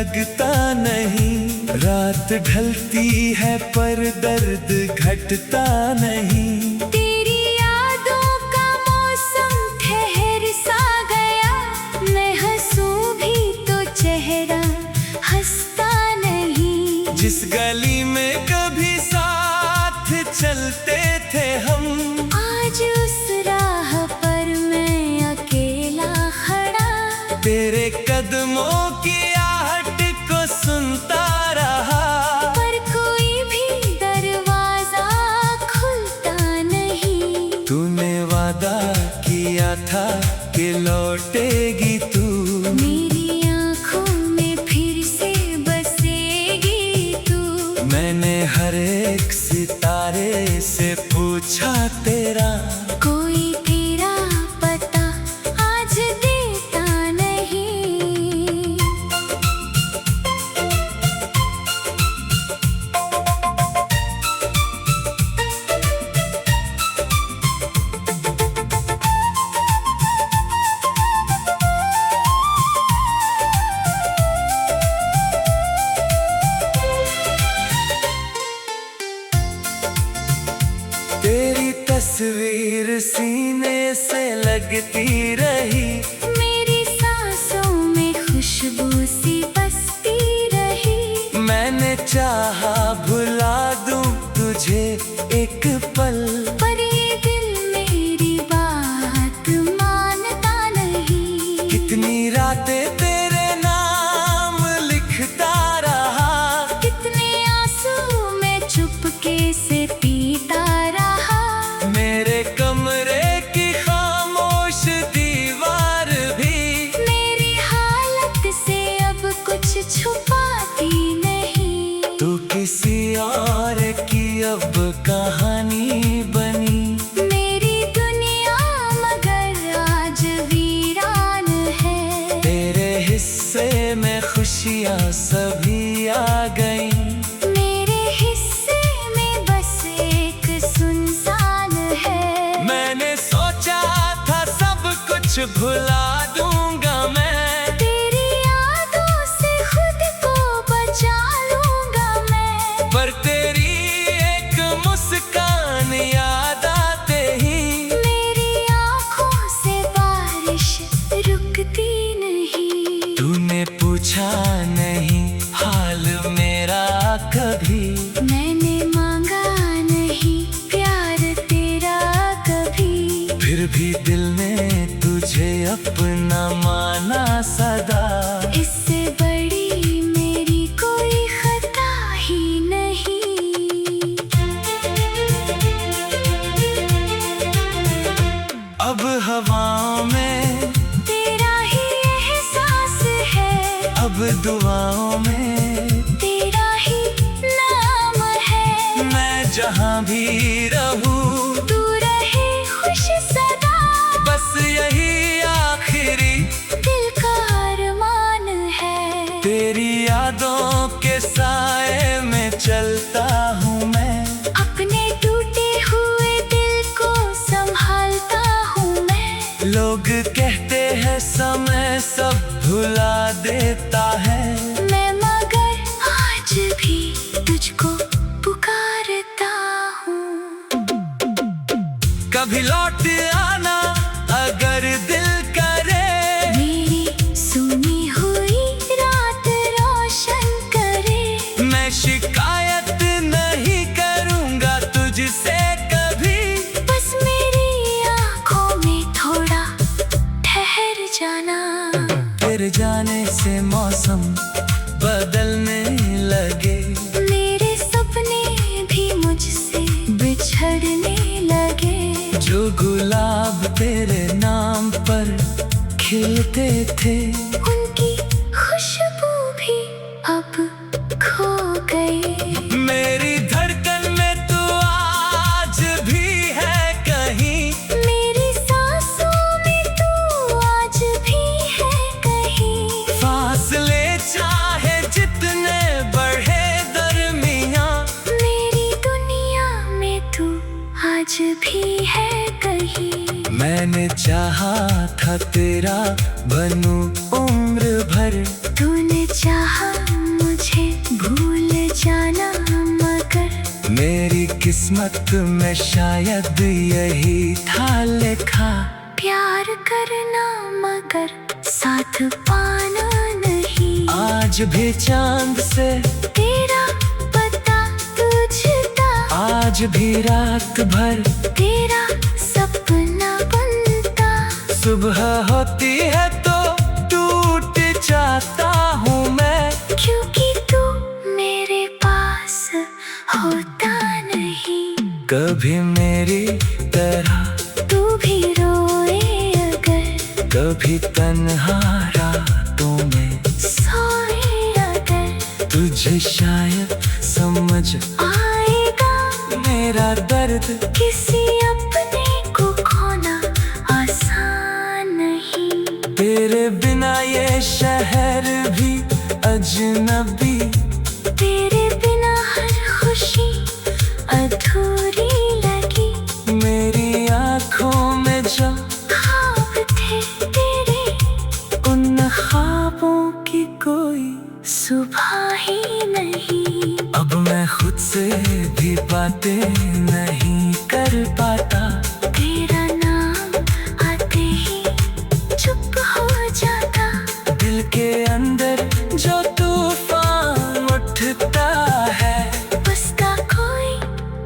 लगता नहीं। रात ढलती है पर दर्द घटता नहीं। तेरी यादों का मौसम ठहर सा गया। मैं हंसूं भी तो चेहरा हंसता नहीं। जिस गली में कभी साथ चलते थे हम, आज उस राह पर मैं अकेला खड़ा। तेरे कदमों की आहट को सुनता रहा, पर कोई भी दरवाजा खुलता नहीं। तूने वादा किया था कि लौटेगी तू। मेरी आँखों में फिर से बसेगी तू। मैंने हर एक सितारे से पूछा तेरा, कोई तेरा पता आज देता नहीं। तेरी तस्वीर सीने से लगती रही। मेरी सांसों में खुशबू सी बसती रही। मैंने चाहा भुला दूं तुझे एक पल, पर ये दिल मेरी बात मानता नहीं। कितनी रातें तेरे नाम लिखता रहा। कितने आंसू मैं चुपके से पीता रहा। मेरे कमरे की खामोश दीवार भी मेरी हालत से अब कुछ छुपाती नहीं। तू किसी और की अब कहानी बनी। मेरी दुनिया मगर आज वीरान है। तेरे हिस्से में खुशियाँ सभी आ गईं। मेरे हिस्से में बस एक सुनसान है। मैंने सोचा था सब कुछ भुला दूंगा मैं। तेरी यादों से खुद को बचा लूंगा मैं। पर तेरी एक मुस्कान याद आते ही मेरी आँखों से बारिश रुकती नहीं। तूने पूछा नहीं हाल मेरा कभी। मैंने मांगा नहीं प्यार तेरा कभी। फिर भी दिल ने तुझे अपना माना सदा। इससे बड़ी मेरी कोई खता ही नहीं। अब हवाओं में तेरा ही एहसास है। अब दुआओं में तेरा ही नाम है। मैं जहाँ भी रहूं तू रहे खुश सदा। बस यही आखिरी दिल का अरमान है। तेरी यादों के साए में चलता हूँ मैं। अपने टूटे हुए दिल को संभालता हूँ मैं। लोग कहते हैं समय सब भुला देता है। मैं मगर आज भी तुझको पुकारता हूँ। कभी लौट आना अगर दिल करे। मेरी सुनी हुई रात रोशन करे। मैं शिकायत नहीं करूँगा तुझसे कभी। बस मेरी आँखों में थोड़ा ठहर जाना। तेरे जाने से मौसम बदलने लगे। मेरे सपने भी मुझसे बिछड़ने लगे। जो गुलाब तेरे नाम पर खिलते थे, उनकी खुशबू भी अब खो गई। मेरी धड़कन में तू आज भी है कहीं। मेरी सांसों में तू आज भी है कहीं। फासले चाहे जितने बढ़े दरमियां, मेरी दुनिया में तू आज भी है कहीं। मैंने चाहा था तेरा बनूं उम्र भर, तूने चाहा मुझे भूल जाना, मगर मेरी किस्मत में शायद यही था लिखा। प्यार करना मगर साथ पाना नहीं। आज भी चांद से तेरा पता तुझता, आज भी रात भर तेरा सपना बनता। सुबह होती है तो टूट जाता हूँ मैं, क्योंकि तू मेरे पास होता नहीं। कभी मेरी तरह तू भी रोए अगर, कभी तन्हा रातों में सोए अगर। तुझे शायद समझ आएगा मेरा दर्द, किसी अपने को खोना आसान नहीं। तेरे बिना ये शहर भी अजनबी, तेरे बिना हर खुशी अधूरी लगी। मेरी आँखों में जो ख्वाब थे तेरे, उन ख्वाबों की कोई सुबह ही नहीं। अब मैं खुद से भी बातें नहीं कर पाता। तेरा नाम आते ही चुप हो जाता। दिल के अंदर जो तूफान उठता है, उसका कोई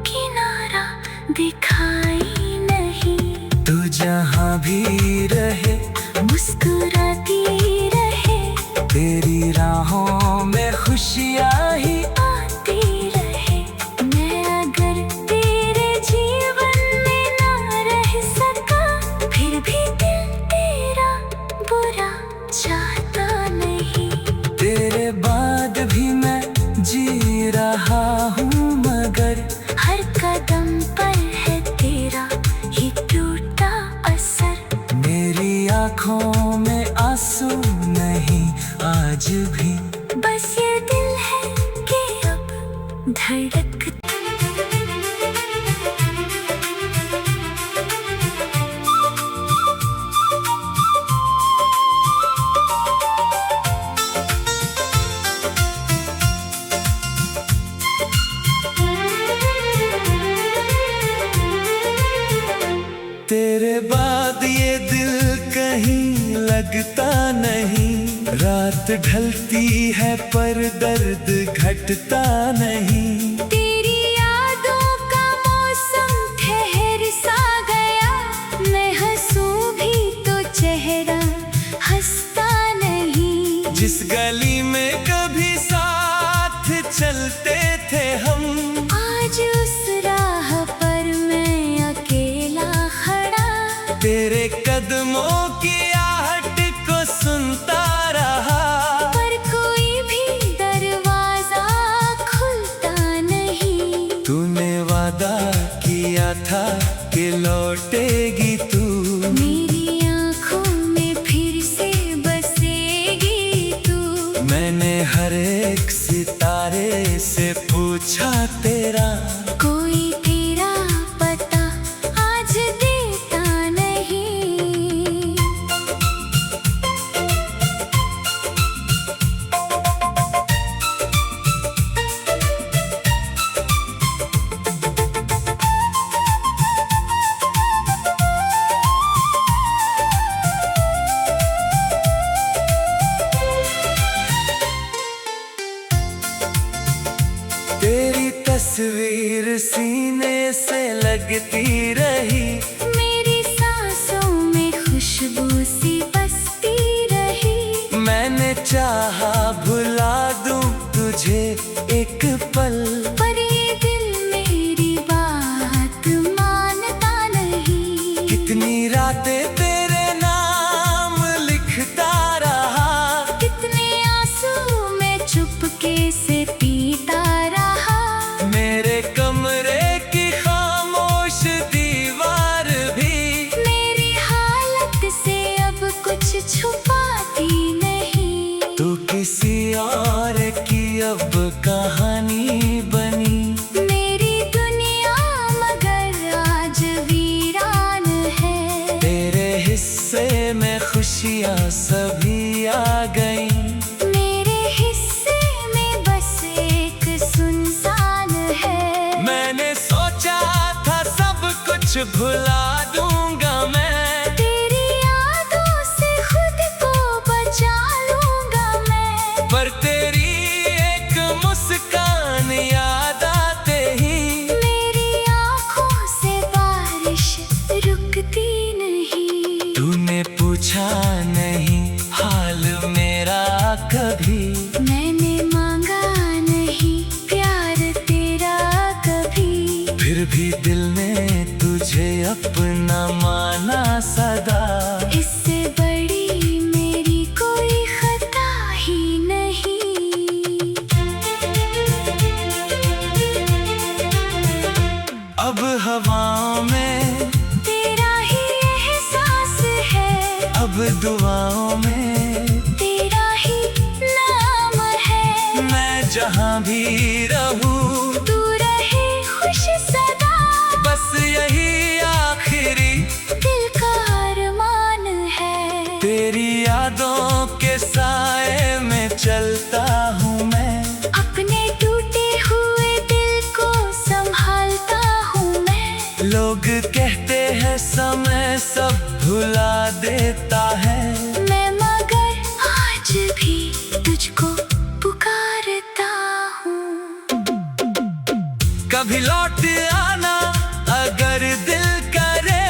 किनारा दिखाई नहीं। तू जहाँ भी रहे मुस्कुराती रहे, तेरी राहों में खुशियाँ ही आती रहे। मैं अगर तेरे जीवन में ना रह सका, फिर भी दिल तेरा बुरा चाहता नहीं। तेरे बाद भी मैं जी रहा हूँ, मगर हर कदम पर है तेरा ही टूटा असर। मेरी आँखों में आंसू नहीं आज भी, बस ये दिल है कि अब धड़कता। तेरे बाद ये दिल कहीं लगता नहीं। रात ढलती है पर दर्द घटता नहीं। तेरी यादों का मौसम ठहर सा गया। मैं हंसूं भी तो चेहरा हंसता नहीं। जिस गली में कभी साथ चलते थे हम, आज उस राह पर मैं अकेला खड़ा। तेरे कदमों की आहट को सुनता रहा, पर कोई भी दरवाजा खुलता नहीं। तूने वादा किया था कि लौटेगी तू, मेरी आँखों में फिर से बसेगी तू। मैंने हर एक सितारे से पूछा तेरा, कोई तेरा पता आज देता नहीं। तेरी तस्वीर सीने से लगती रही। मेरी सांसों में खुशबू सी बसती रही। मैंने चाहा भुला दूं तुझे एक पल, पर ये दिल मेरी बात मानता नहीं। कितनी रातें तेरे नाम लिखता रहा, कितने आंसू मैं चुपके से पीता रहा। मेरे कमरे की खामोश दीवार भी मेरी हालत से अब कुछ छुपाती नहीं। तू किसी और की अब कहानी बनी। मेरी दुनिया मगर आज भी खुशियाँ सभी आ गई। मेरे हिस्से में बस एक सुनसान है। मैंने सोचा था सब कुछ भुला दूंगा मैं, तेरी यादों से खुद को बचा लूंगा मैं। पर तेरी एक मुस्कान याद आते ही मेरी आँखों से बारिश रुकती नहीं। तूने पूछा नहीं हाल मेरा कभी, मैंने मांगा नहीं प्यार तेरा कभी। फिर भी दिल ने तुझे अपना माना सदा। इससे बड़ी मेरी कोई खता ही नहीं। अब हवाओं में तेरा ही एहसास है। अब दुआओं में तेरा ही नाम है। मैं जहाँ भी रहूं तू रहे खुश सदा। बस यही आखिरी दिल का अरमान है। तेरी यादों के साए में चलता हूँ मैं। अपने टूटे हुए दिल को संभालता हूँ मैं। लोग कहते हैं समय सब भुला देता है, मैं मगर आज भी तुझको पुकारता हूँ। कभी लौट आना अगर दिल करे।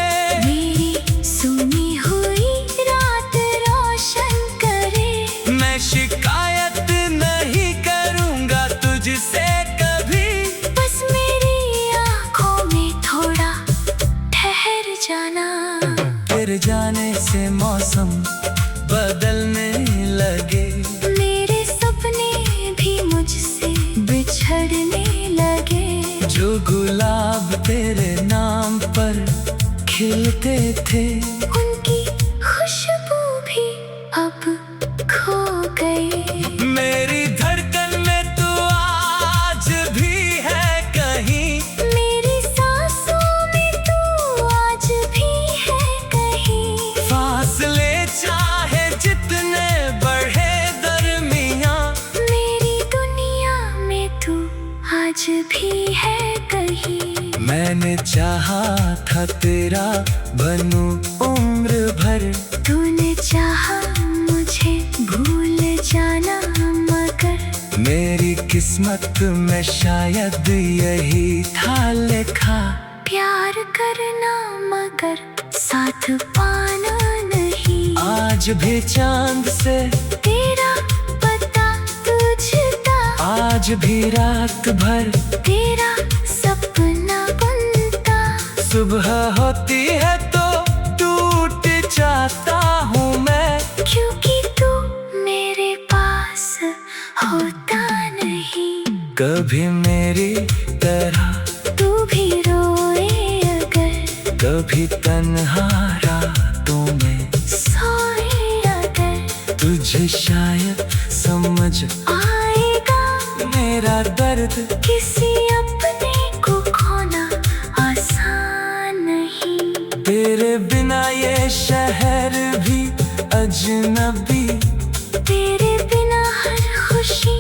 मेरी सुनी हुई रात रोशन करे। मैं शिकायत नहीं करूँगा तुझसे कभी। बस मेरी आँखों में थोड़ा ठहर जाना। तेरे जाने से मौसम बदलने लगे। मेरे सपने भी मुझसे बिछड़ने लगे। जो गुलाब तेरे नाम पर खिलते थे उनकी खुशबू भी अब खो गई। मेरी धड़कन में तू आज भी है कहीं। मेरी सांसों में तू आज भी है कहीं। फासले चाहे जितने बढ़े दरमियाँ, मेरी दुनिया में तू आज भी है कहीं। मैंने चाहा था तेरा बनूं उम्र भर। तूने चाहा मुझे भूल जाना मगर मेरी किस्मत में शायद यही था लिखा। प्यार करना मगर साथ पाना नहीं। आज भी चांद से तेरा पता तुझता। आज भी रात भर तेरा सपना बनता। सुबह होती है तो टूट जाता हूँ मैं, क्योंकि तू मेरे पास होता नहीं। कभी मेरी तरह तू भी रोए अगर। कभी तन्हा रातों में सोए अगर। तुझे शायद समझ आएगा मेरा दर्द। किसी अपने को खोना आसान नहीं। तेरे बिना ये शहर भी अजनबी। तेरे बिना हर खुशी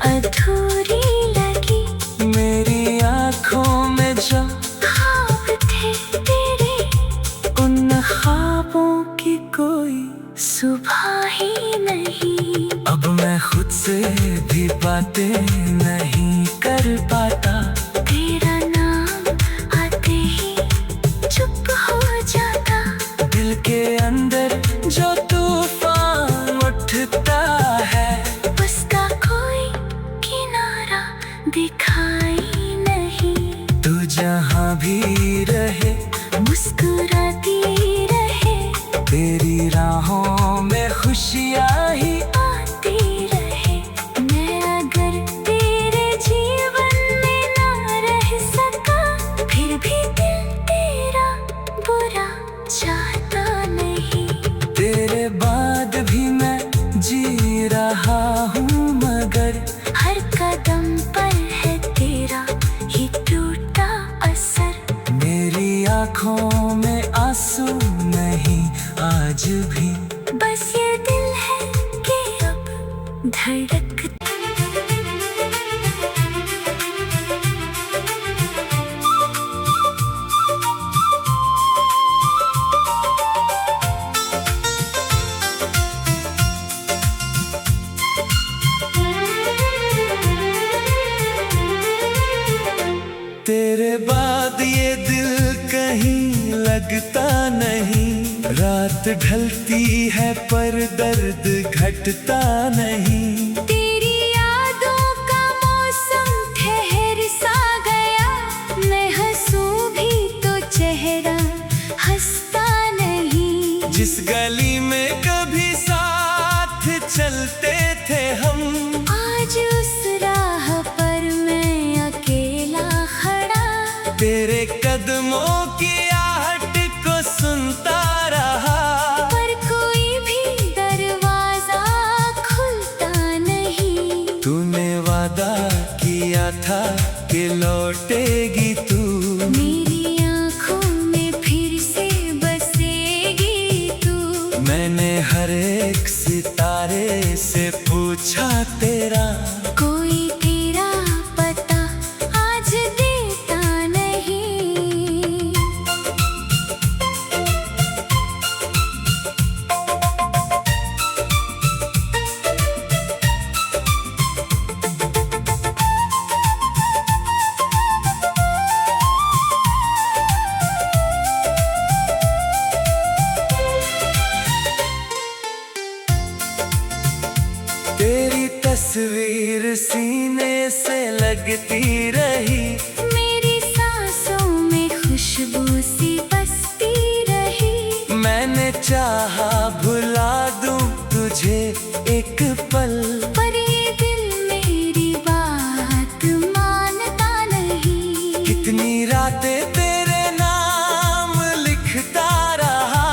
अधूरी लगी। मेरी आँखों में जो ख्वाब थे तेरे उन ख्वाबों की कोई सुबह ही नहीं। अब मैं खुद से भी बातें नहीं कर पाता। तेरा नाम आते ही चुप हो जाता। दिल के अंदर जो तूफान उठता है, उसका कोई किनारा दिखाई नहीं। तू जहाँ भी रहे मुस्कुराती रहे। तेरी राहों में खुशियाँ ही आती रहे। मैं अगर तेरे जीवन में ना रह सका, फिर भी दिल तेरा बुरा चाहता नहीं। तेरे बाद भी मैं जी रहा हूँ मगर हर कदम पर है तेरा ही टूटा असर। मेरी आँखों में आंसू नहीं आज भी। बस ये दिल है कि अब धड़क। तेरे बाद ये दिल कहीं लगता नहीं, रात ढलती है पर दर्द घटता नहीं। तेरी यादों का मौसम ठहर सा गया, मैं हंसूं भी तो चेहरा हंसता नहीं। जिस गली में कभी साथ चलते थे हम, आज उस राह पर मैं अकेला खड़ा। तेरे कदमों की आहट को सुनता रहा, पर कोई भी दरवाजा खुलता नहीं। तूने वादा किया था कि लौटेगी तू, मेरी आँखों में फिर से बसेगी तू। मैंने हर एक सितारे से पूछा तेरा, कोई तेरा पता आज देता नहीं। तेरी तस्वीर सीने से लगती रही, मेरी सांसों में खुशबू सी बसती रही। मैंने चाहा भुला दूं तुझे एक पल, पर ये दिल मेरी बात मानता नहीं। कितनी रातें तेरे नाम लिखता रहा,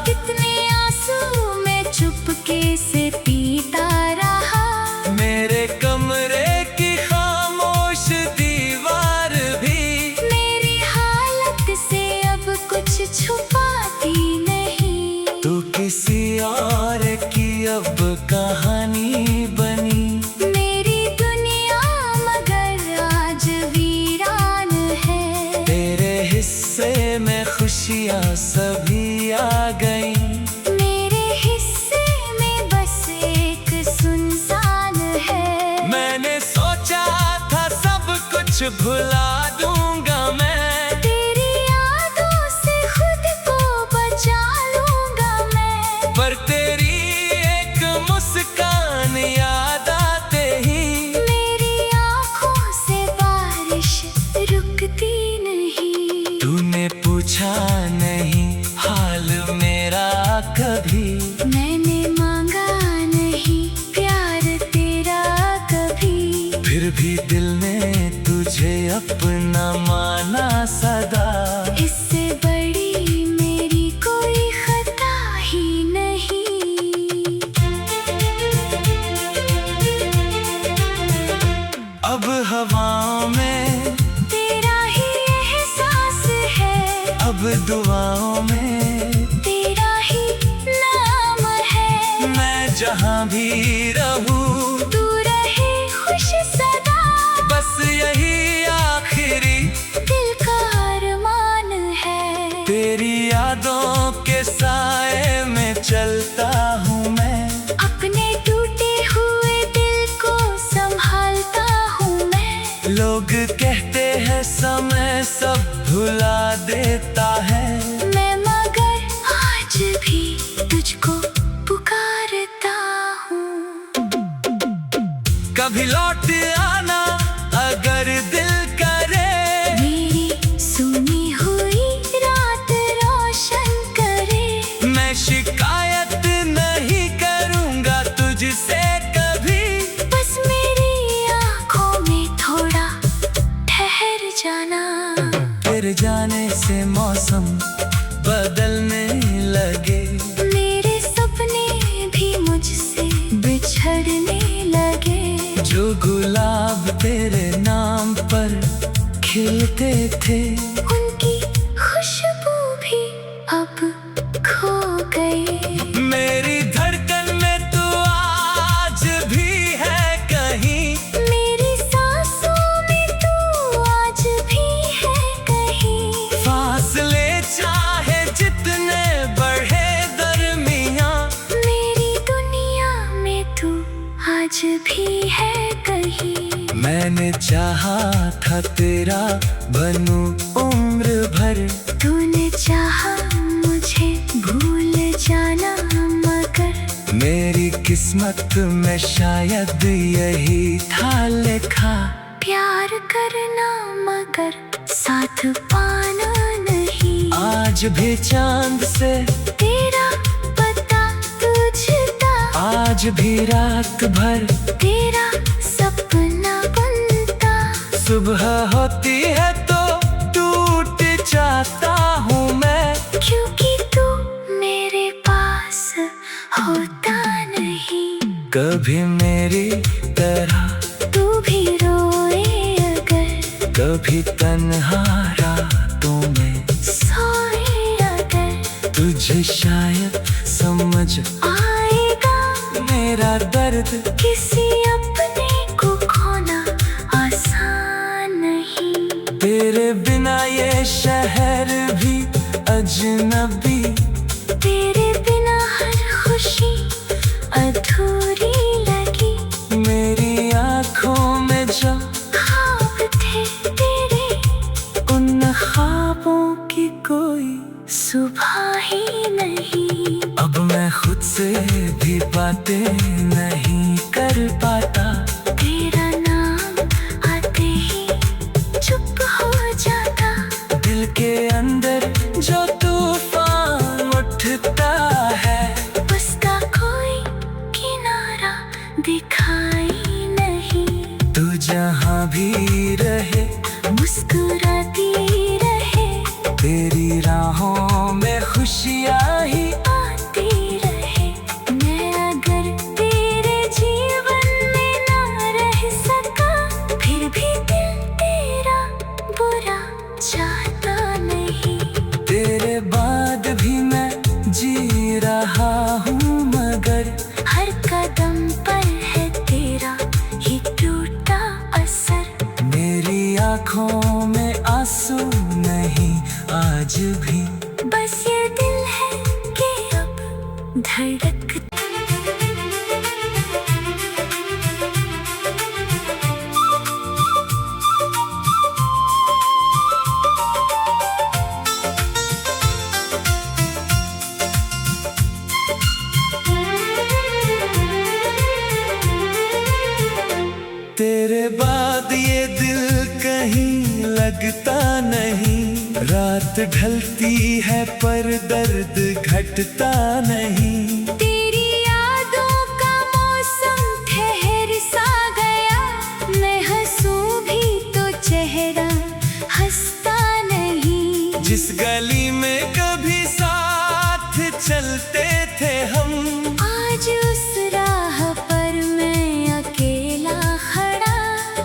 कितने आंसू मैं चुपके से पीता रहा। मेरे कमरे की खामोश दीवार भी मेरी हालत से अब कुछ छुपाती नहीं। तू किसी और की अब कहानी बनी। मेरी दुनिया मगर आज वीरान है। तेरे हिस्से में खुशियाँ सभी आ गईं, मेरे हिस्से में बस एक सुनसान है। मैंने सोचा था सब कुछ भुला दूंगा मैं, तेरी यादों से खुद को बचा लूंगा मैं। पर तेरी एक मुस्कान याद आते ही मेरी आँखों से बारिश रुकती नहीं। तूने पूछा नहीं हाल मेरा कभी, मैंने मांगा नहीं प्यार तेरा कभी। फिर भी दिल ने तुझे अपना माना सदा। इससे बड़ी मेरी कोई खता ही नहीं। अब हवाओं में तेरा ही एहसास है, अब दुआओं में तेरा ही नाम है। मैं जहाँ भी रहूं तू रहे खुश सदा, बस यही आखिरी दिल का अरमान है। तेरी यादों के साए में चलता हूँ मैं, अपने टूटे हुए दिल को संभालता हूँ मैं। लोग कहते हैं समय सब भुला देता है, मैं मगर आज भी तुझको पुकारता हूँ। कभी लौट आना अगर दिल करे, मेरी सुनी हुई रात रोशन करे। मैं शिकायत नहीं करूँगा तुझसे कभी, बस मेरी आँखों में थोड़ा ठहर जाना। तेरे जाने से मौसम बदलने लगे, मेरे सपने भी मुझसे बिछड़ने लगे। जो गुलाब तेरे नाम पर खिलते थे, उनकी खुशबू भी अब खो गई। मेरी भी है कहीं। मैंने चाहा था तेरा बनूं उम्र भर, तूने चाहा मुझे भूल जाना मगर मेरी किस्मत में शायद यही था लिखा। प्यार करना मगर साथ पाना नहीं। आज भी चांद से तेरा पता तुझता, आज भी रात भर तेरा सपना बनता। सुबह होती है तो टूट जाता हूँ मैं, क्योंकि तू मेरे पास होता नहीं। कभी मेरी तरह तू भी रोए अगर, कभी तन्हा रातों में सोए अगर। तुझे शायद समझ आएगा मेरा दर्द, किसी अपने को खोना आसान नहीं। तेरे बिना ये शहर भी अजनबी, तेरे बिना हर खुशी अधूरी लगी। मेरी आँखों में जो ख्वाब थे तेरे, उन ख्वाबों की कोई सुबह ही नहीं। अब मैं खुद से भी बातें नहीं कर पाता। तेरा नाम आते ही चुप हो जाता। दिल के अंदर जो तूफान उठता है, उसका कोई किनारा दिखाई नहीं। तू जहाँ भी रहे मुस्कुराती रहे, तेरी राहों में खुशियाँ ही आती रहे। मैं अगर तेरे जीवन में ना रह सका, फिर भी दिल तेरा बुरा चाहता नहीं। तेरे बाद भी मैं जी रहा हूँ मगर हर कदम पर है तेरा ही टूटा असर। मेरी आँखों में आंसू नहीं आज भी, बस ये दिल है कि अब धड़क। तेरे बाद ये दिल कहीं लगता नहीं। रात ढलती है पर दर्द घटता नहीं। तेरी यादों का मौसम ठहर सा गया। मैं हंसूं भी तो चेहरा हंसता नहीं। जिस गली में कभी साथ चलते थे हम, आज उस राह पर मैं अकेला खड़ा।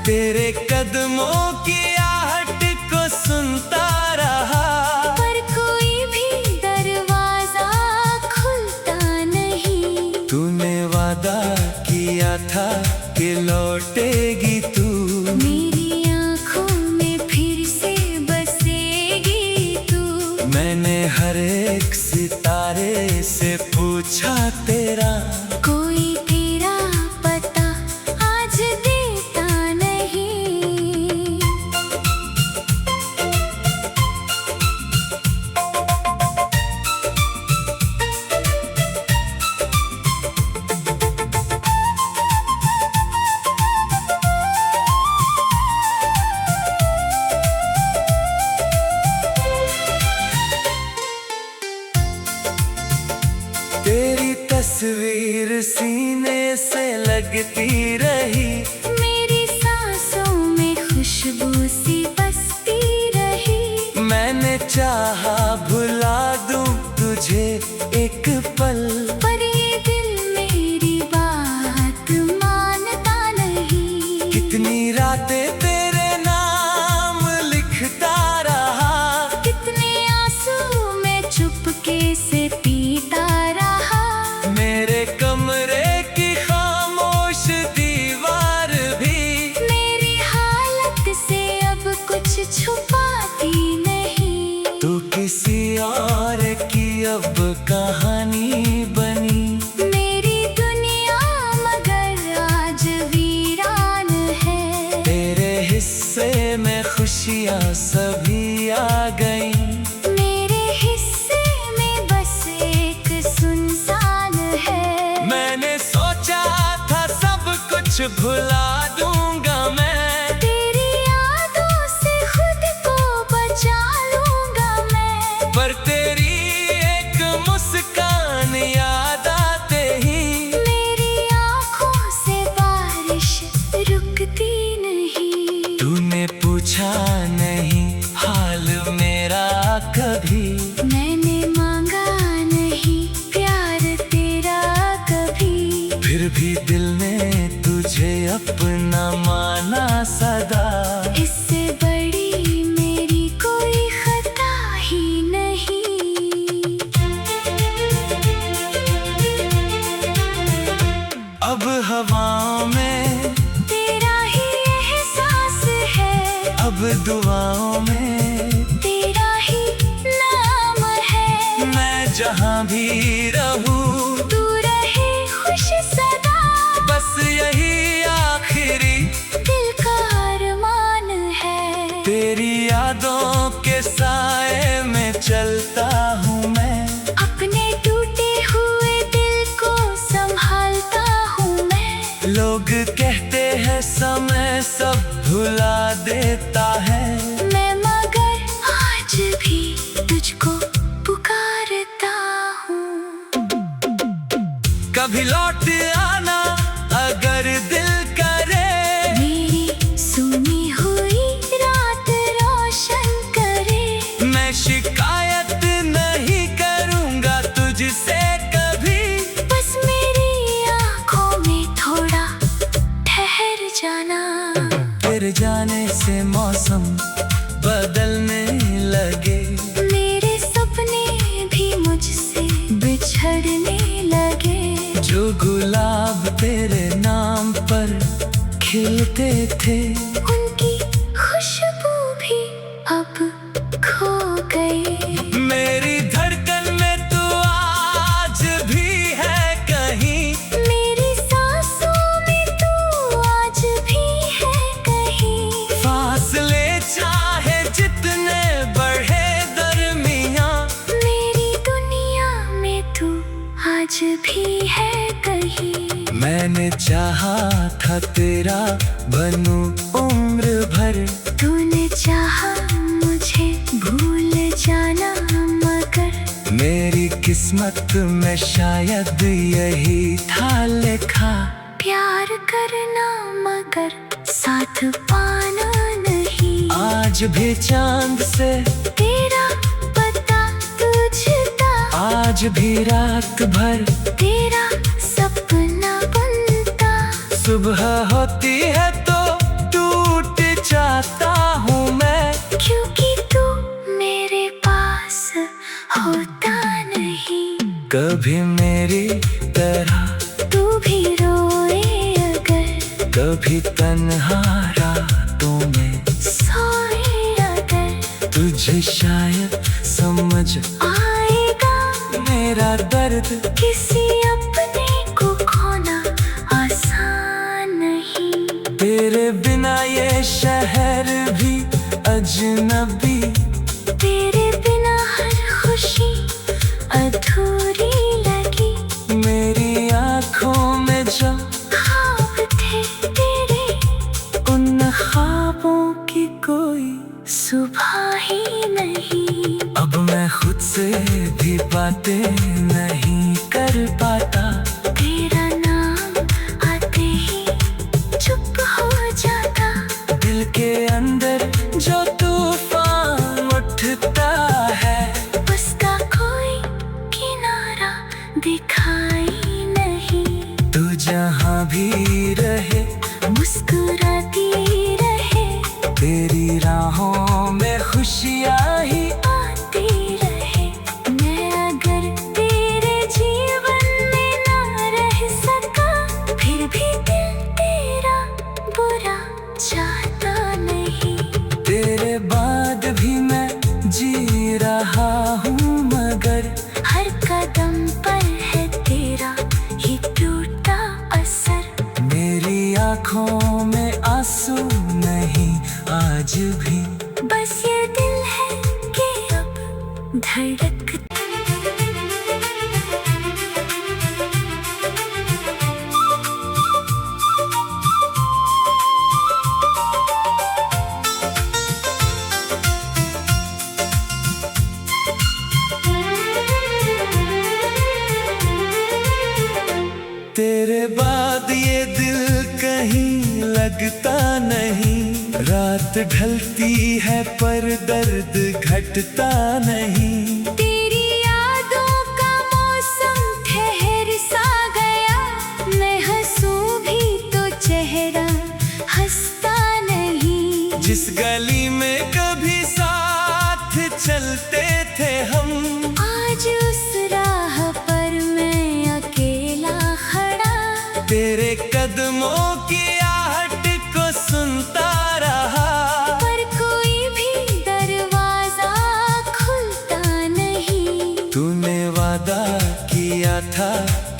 तेरे कदमों की आहट को सुनता रहा, पर कोई भी दरवाजा खुलता नहीं। तूने वादा किया था कि लौटेगी तू, मेरी आँखों में फिर से बसेगी तू। मैंने हर एक सितारे से पूछा तेरा, कोई तेरा पता आज देता नहीं। तेरी तस्वीर सीने से लगती रही। मेरी सांसों में खुशबू सी बसती रही। मैंने चाहा भुला दूं तुझे एक पल, पर ये दिल मेरी बात मानता नहीं। कितनी रातें तेरे नाम लिखता रहा, कितने आंसू मैं चुपके से पीता रहा। मेरे कमरे की खामोश दीवार भी मेरी हालत से अब कुछ छुपाती नहीं। तू किसी और की अब कहानी बनी। मेरी दुनिया मगर आज कुछ भुला दूंगा मैं। तेरी यादों से खुद को बचा लूंगा मैं। पर तेरी एक मुस्कान याद आते ही मेरी आँखों से बारिश रुकती नहीं। तूने पूछा नहीं हाल मेरा कभी, मैंने मांगा नहीं प्यार तेरा कभी। फिर भी दिल ने तुझे अपना माना सदा। इससे बड़ी मेरी कोई खता ही नहीं। अब हवाओं में तेरा ही एहसास है। अब दुआओं में तेरा ही नाम है। मैं जहाँ भी रहूं तू रहे खुश सदा। बस यही आखिरी दिल का अरमान है। तेरी यादों के साए में चलता हूँ मैं। अपने टूटे हुए दिल को संभालता हूँ मैं। लोग कहते हैं समय सब भुला देता है। मैं मगर आज भी तुझको पुकारता हूँ। कभी लौट आना अगर दिल करे। मेरी सुनी हुई रात रोशन करे। मैं शिकायत नहीं करूँगा तुझसे कभी। बस मेरी आँखों में थोड़ा ठहर जाना। तेरे जाने से मौसम बदलने लगे। मेरे सपने भी मुझसे बिछड़ने लगे। जो गुलाब तेरे नाम पर खिलते थे उनकी खुशबू भी अब खो गई। मेरी धड़कन में तू आज भी है कहीं। मेरी सांसों में तू आज भी है कहीं। फासले चाहे जितने बढ़े दरमियां, मेरी दुनिया में तू आज भी है कहीं। मैंने चाहा था तेरा बनूं उम्र भर। तूने चाहा मुझे भूल जाना मगर मेरी किस्मत में शायद यही था लिखा। प्यार करना मगर साथ पाना नहीं। आज भी चांद से तेरा पता तुझता। आज भी रात भर तेरा सपना बनता। सुबह होती है तो टूट जाता हूँ मैं। क्योंकि तू मेरे पास होता नहीं। कभी मेरी तरह तू भी रोए अगर। कभी तन्हा रातों में सोए अगर। तुझे शायद समझ आएगा मेरा दर्द। किसी अपने को खोना आसान नहीं। तेरे बिना ये शहर भी अजनबी। तेरे बिना हर खुशी अधूरी लगी। मेरी आँखों में जो ख्वाब थे तेरे उन ख्वाबों की कोई सुबह ही नहीं। अब मैं खुद से भी बातें नहीं कर पाता। तेरा नाम आते ही चुप हो जाता। दिल के अंदर जो तूफान उठता है उसका कोई किनारा दिखाई नहीं। तू जहाँ भी रहे मुस्कुराती रहे। तेरी राहों में खुशियाँ ही आती रहे। मैं अगर तेरे जीवन में ना रह सका फिर भी दिल तेरा बुरा चाहता नहीं। तेरे बाद भी मैं जी रहा हूँ मगर हर कदम पर है तेरा ही टूटा असर। मेरी लगता नहीं। रात ढलती है पर दर्द घटता नहीं। तेरी यादों का मौसम ठहर सा गया, मैं हंसूं भी तो चेहरा हंसता नहीं। जिस गली में कभी साथ चलते थे हम, आज उस राह पर मैं अकेला खड़ा। तेरे कदमों की आहट को सुनता रहा, पर कोई भी दरवाजा खुलता नहीं। तूने वादा किया था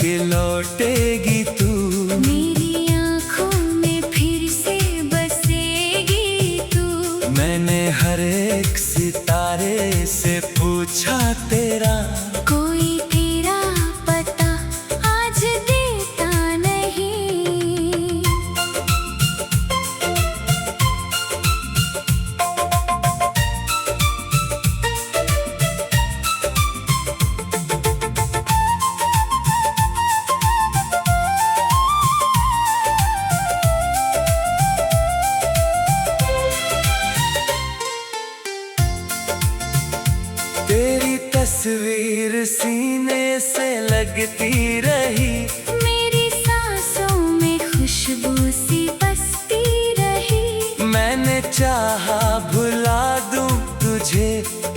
कि लौटेगी तू, मेरी आँखों में फिर से बसेगी तू। मैंने हर एक सितारे से पूछा तेरा, कोई तेरा पता आज देता नहीं। तेरी तस्वीर सीने से लगती रही, मेरी सांसों में खुशबू सी बसती रही। मैंने चाहा भुला दूं तुझे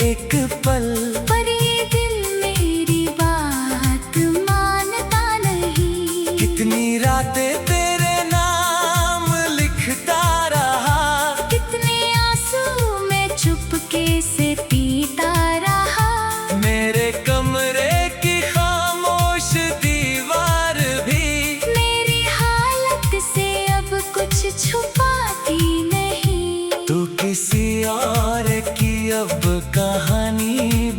एक पल, पर ये दिल मेरी बात मानता नहीं। कितनी रातें तेरे नाम लिखता रहा, कितने आंसू मैं चुपके से पीता रहा। मेरे कमरे की खामोश दीवार भी मेरी हालत से अब कुछ छुपाती नहीं। तू किसी और की अब कहानी